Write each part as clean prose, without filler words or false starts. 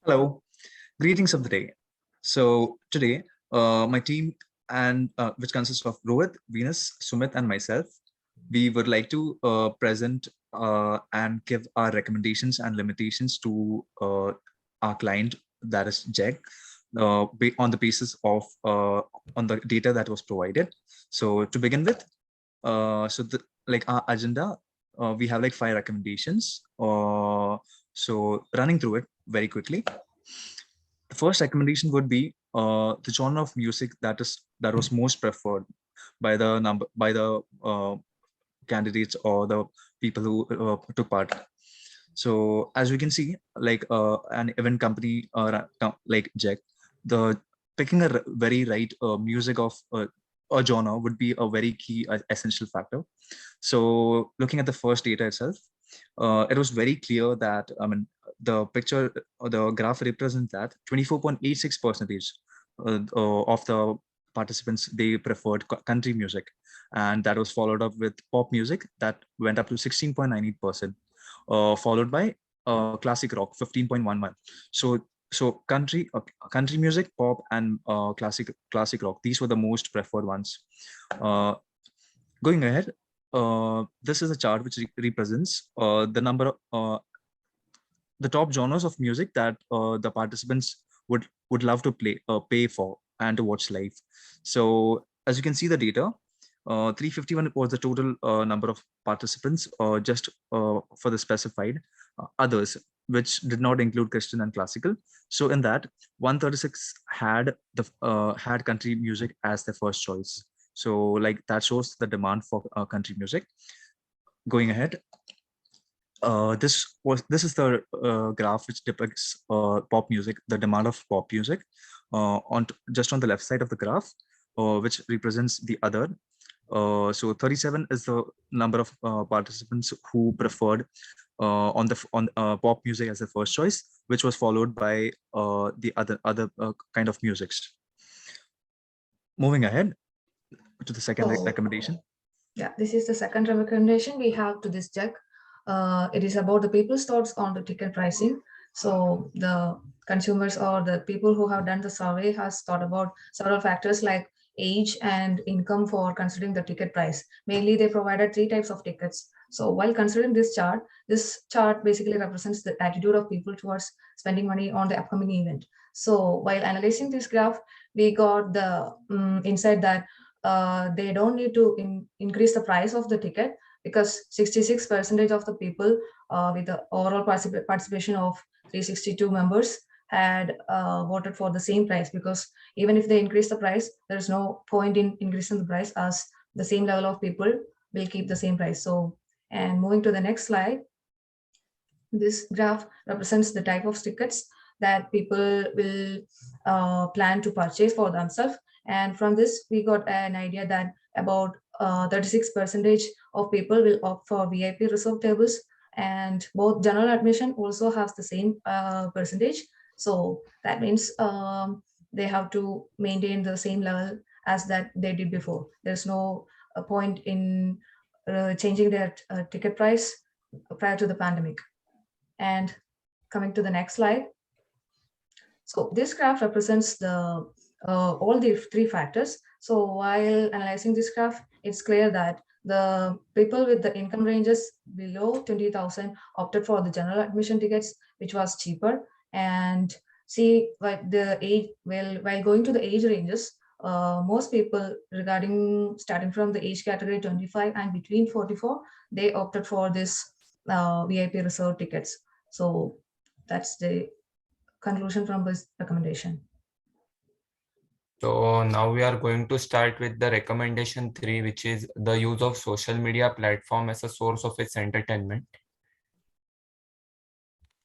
Hello, greetings of the day. So today, my team and which consists of Rohith, Venus, Sumit, and myself, we would like to present and give our recommendations and limitations to our client, that is JEG, on the basis of on the data that was provided. So to begin with, like our agenda, we have like 5 recommendations. So running through it very quickly. The first recommendation would be the genre of music that was most preferred by the candidates or the people who took part. So as we can see, like an event company like Jack, the picking a very right music of a genre would be a very key essential factor. So looking at the first data itself, it was very clear that the picture or the graph represents that 24.86 percentage of the participants, they preferred country music, and that was followed up with pop music that went up to 16.98%, followed by classic rock 15.11. So country music, pop, and classic rock, these were the most preferred ones. Going ahead, this is a chart which represents the number of the top genres of music that the participants would love to pay for and to watch live. So as you can see the data, 351 was the total number of participants just for the specified others, which did not include Christian and classical. So in that, 136 had country music as their first choice. So like that shows the demand for country music. Going ahead, this is the graph which depicts pop music, the demand of pop music, just on the left side of the graph, which represents the other. So 37 is the number of participants who preferred on pop music as the first choice, which was followed by the other kind of musics. Moving ahead to the second recommendation. Yeah, this is the second recommendation we have to this check. It is about the people's thoughts on the ticket pricing. So the consumers or the people who have done the survey has thought about several factors like age and income for considering the ticket price. Mainly, they provided 3 types of tickets. So while considering this chart basically represents the attitude of people towards spending money on the upcoming event. So while analyzing this graph, we got the insight that they don't need to increase the price of the ticket because 66% of the people with the overall participation of 362 members had voted for the same price, because even if they increase the price, there is no point in increasing the price as the same level of people will keep the same price. So, and moving to the next slide, this graph represents the type of tickets that people will plan to purchase for themselves. And from this, we got an idea that about 36% of people will opt for VIP reserve tables, and both general admission also has the same percentage. So that means they have to maintain the same level as that they did before. There's no point in changing their ticket price prior to the pandemic. And coming to the next slide. So this graph represents the all the 3 factors. So while analyzing this graph, it's clear that the people with the income ranges below 20,000 opted for the general admission tickets, which was cheaper. And see, like the age, while going to the age ranges, most people regarding starting from the age category 25 and between 44, they opted for this VIP reserve tickets. So that's the conclusion from this recommendation. So now we are going to start with the recommendation 3, which is the use of social media platform as a source of its entertainment.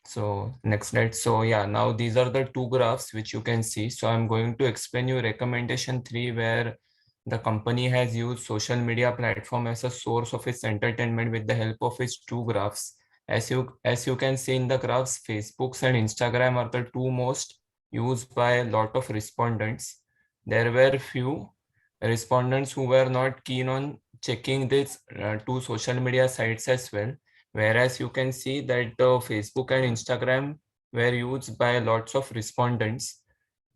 So next slide. So yeah, now these are the 2 graphs which you can see. So I'm going to explain you recommendation 3, where the company has used social media platform as a source of its entertainment with the help of its 2 graphs. As you can see in the graphs, Facebooks and Instagram are the 2 most used by a lot of respondents. There were few respondents who were not keen on checking these 2 social media sites as well. Whereas you can see that Facebook and Instagram were used by lots of respondents.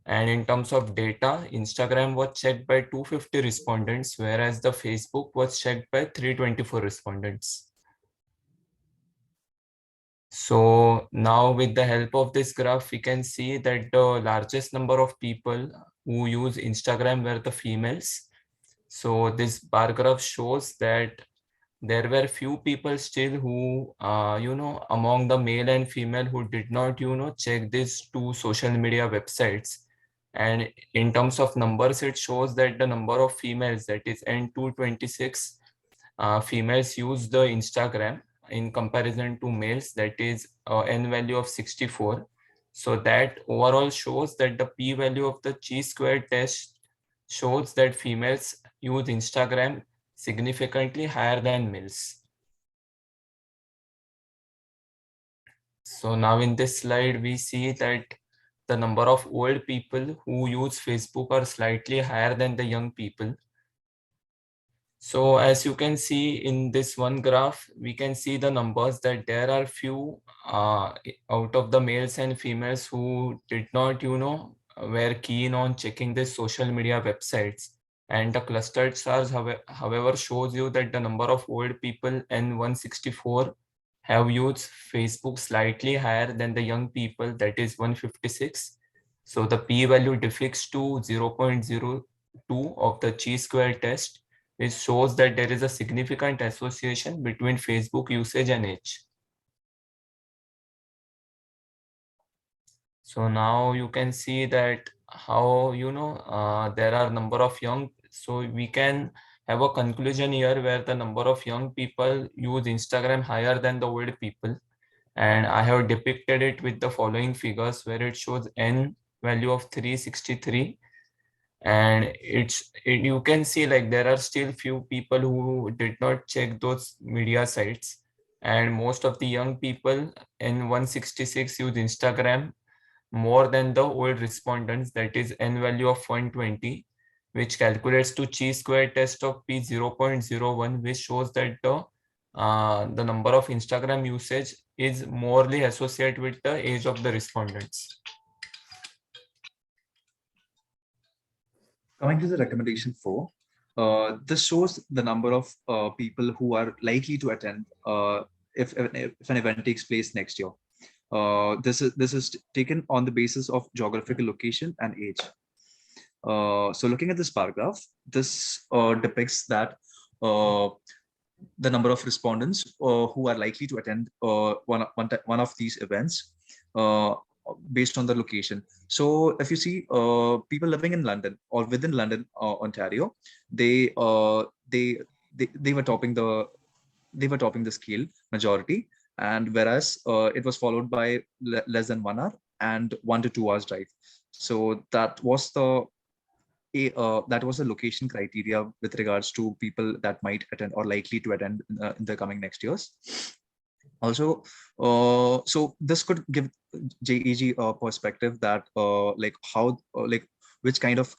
And in terms of data, Instagram was checked by 250 respondents, whereas the Facebook was checked by 324 respondents. So now with the help of this graph, we can see that the largest number of people who use Instagram were the females. So this bar graph shows that there were few people still who, among the male and female who did not, check these two social media websites. And in terms of numbers, it shows that the number of females, that is N226, females use the Instagram in comparison to males, that is N value of 64. So that overall shows that the P value of the chi-square test shows that females use Instagram significantly higher than males. So now in this slide, we see that the number of old people who use Facebook are slightly higher than the young people. So as you can see in this one graph, we can see the numbers that there are few out of the males and females who did not, were keen on checking the social media websites. And the clustered stars, however, shows you that the number of old people N164 have used Facebook slightly higher than the young people, that is 156. So the p-value deflects to 0.02 of the chi-square test, which shows that there is a significant association between Facebook usage and age. So now you can see that how, there are number of young, so we can have a conclusion here where the number of young people use Instagram higher than the old people. And I have depicted it with the following figures where it shows N value of 363. And you can see like there are still few people who did not check those media sites, and most of the young people in 166 use Instagram more than the old respondents, that is N value of 120, which calculates to chi-square test of P 0.01, which shows that the number of Instagram usage is morely associated with the age of the respondents. Coming to the recommendation 4, this shows the number of people who are likely to attend if an event takes place next year. This is taken on the basis of geographical location and age. So looking at this bar graph, this depicts that the number of respondents who are likely to attend one of these events based on the location. So if you see people living in London or within London, Ontario, they were topping the scale majority, and whereas it was followed by less than 1 hour and 1 to 2 hours drive. So that was the location criteria with regards to people that might attend or likely to attend in the coming next years. Also, so this could give JEG a perspective that like how which kind of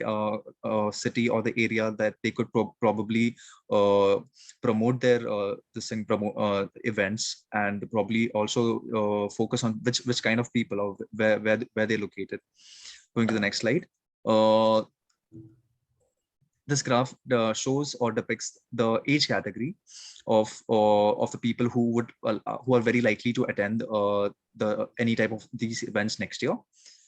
city or the area that they could probably promote their events, and probably also focus on which kind of people or where they're located. Going to the next slide. This graph shows or depicts the age category of the people who are very likely to attend any type of these events next year.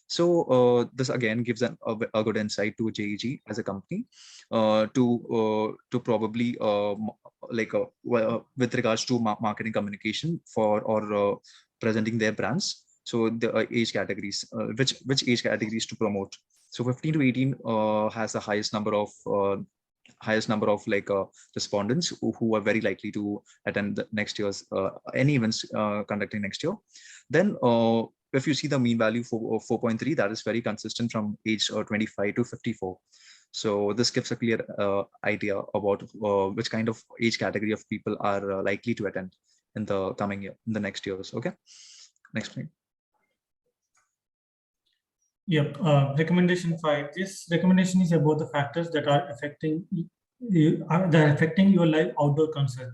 So this again gives a good insight to JEG as a company to probably with regards to marketing communication for or presenting their brands. So the age categories, which age categories to promote. So 15 to 18 has the highest number of respondents who are very likely to attend the next year's any events conducting next year. Then if you see the mean value for 4.3, that is very consistent from age 25 to 54. So this gives a clear idea about which kind of age category of people are likely to attend in the coming year, in the next years. Okay, next slide. Yep. Recommendation 5. This recommendation is about the factors that are affecting your live outdoor concert.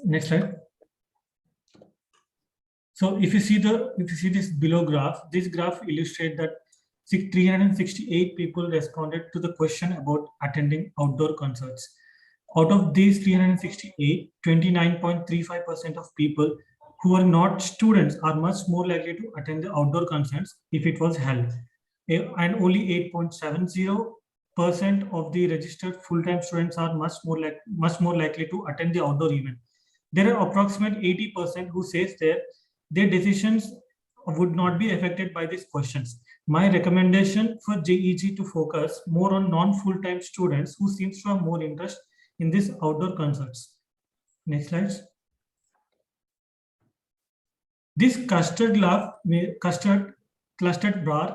Next slide. So if you see this below graph, this graph illustrates that 368 people responded to the question about attending outdoor concerts. Out of these 368, 29.35% of people who are not students are much more likely to attend the outdoor concerts if it was held. And only 8.70% of the registered full-time students are much more likely to attend the outdoor event. There are approximately 80% who says that their decisions would not be affected by these questions. My recommendation for JEG to focus more on non-full-time students who seems to have more interest in these outdoor concerts. Next slide. This clustered bar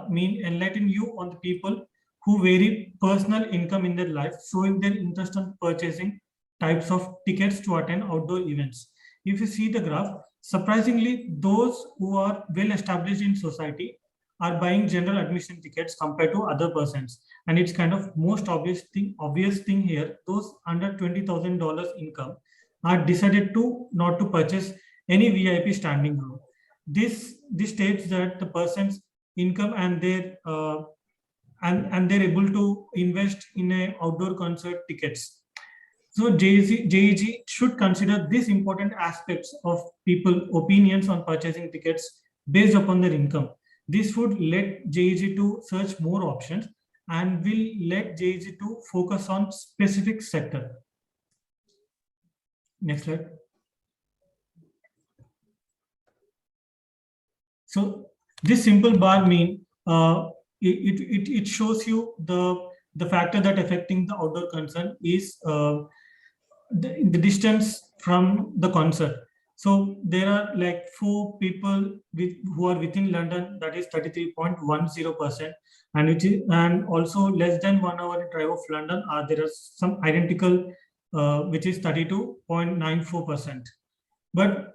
mean enlighten you on the people who vary personal income in their life, showing their interest in purchasing types of tickets to attend outdoor events. If you see the graph, surprisingly, those who are well established in society are buying general admission tickets compared to other persons. And it's kind of most obvious thing here. Those under $20,000 income are decided to not to purchase any VIP standing room. This states that the person's income and their and they're able to invest in a outdoor concert tickets. So JEG should consider these important aspects of people opinions on purchasing tickets based upon their income. This would let JEG to search more options and will let JEG to focus on specific sector. Next slide. So this simple bar mean it shows you the factor that affecting the outdoor concert is the distance from the concert. So there are like 4 people who are within London, that is 33.10%, and also less than 1 hour drive of London. There are some identical, which is 32.94%. But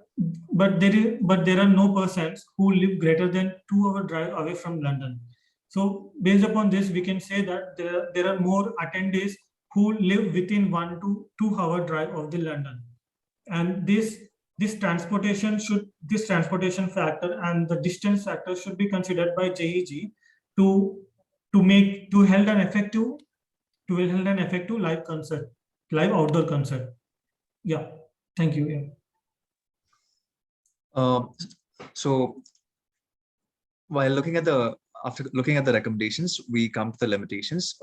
there are no persons who live greater than 2 hour drive away from London. So based upon this, we can say that there are more attendees who live within 1 to 2 hour drive of the London, and this transportation factor and the distance factor should be considered by JEG to hold an effective live outdoor concert. Yeah, thank you. Yeah. So while after looking at the recommendations, we come to the limitations.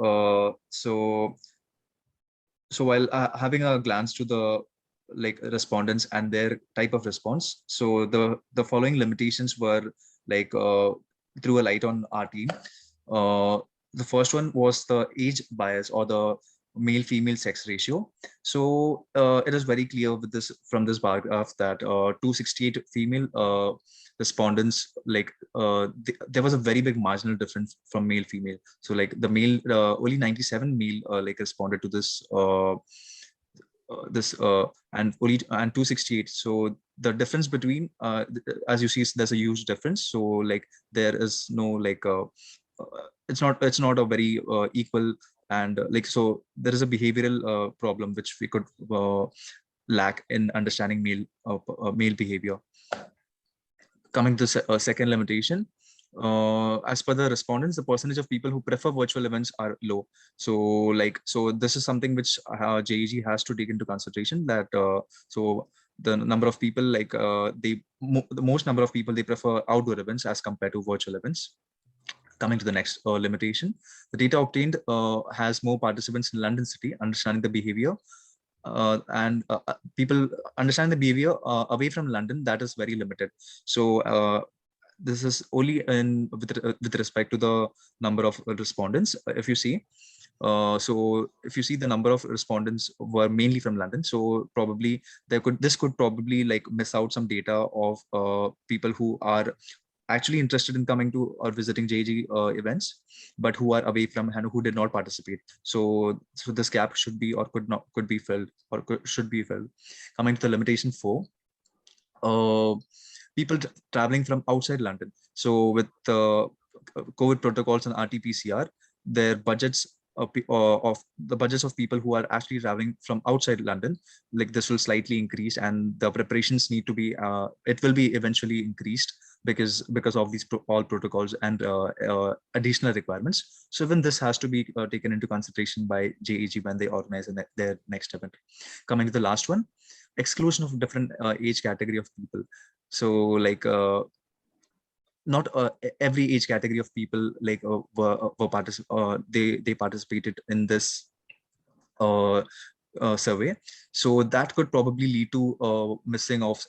So while having a glance to the respondents and their type of response, so the following limitations were threw a light on our team. The first one was the age bias or the male-female sex ratio. So it is very clear from this bar graph that 268 female respondents, there was a very big marginal difference from male-female. So the male, only 97 male responded to this and 268. So the difference between as you see, there's a huge difference. So there is no it's not a very equal, and so there is a behavioral problem which we could lack in understanding male behavior. Coming to the second limitation, as per the respondents, the percentage of people who prefer virtual events are low. So this is something which JEG has to take into consideration, that so the number of people the most number of people, they prefer outdoor events as compared to virtual events. Coming to the next limitation, the data obtained has more participants in London City understanding the behavior, and people understand the behavior away from London, that is very limited. So this is only with respect to the number of respondents. If you see, so if you see, the number of respondents were mainly from London, so probably this could probably miss out some data of people who are actually interested in coming to or visiting JEG events, but who are away from and who did not participate. So this gap should be or could be filled, or should be filled. Coming to the limitation 4, people traveling from outside London. So with the COVID protocols and RT-PCR, their budgets of the budgets of people who are actually traveling from outside London, like this will slightly increase, and the preparations need to be it will be eventually increased because of these all protocols and additional requirements. So even this has to be taken into consideration by JEG when they organize their next event. Coming to the last one, exclusion of different age category of people. So like not every age category of people like they participated in this survey. So that could probably lead to missing of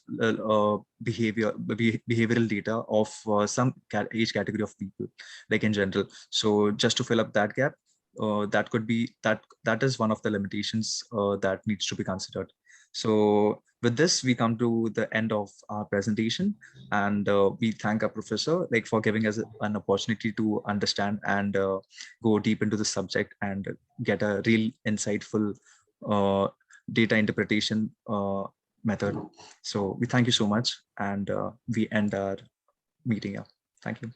behavioral data of some age category of people, like in general. So just to fill up that gap, that could be that is one of the limitations that needs to be considered. So with this, we come to the end of our presentation, and we thank our professor like for giving us an opportunity to understand and go deep into the subject and get a real insightful data interpretation method. So we thank you so much, and we end our meeting here. Thank you.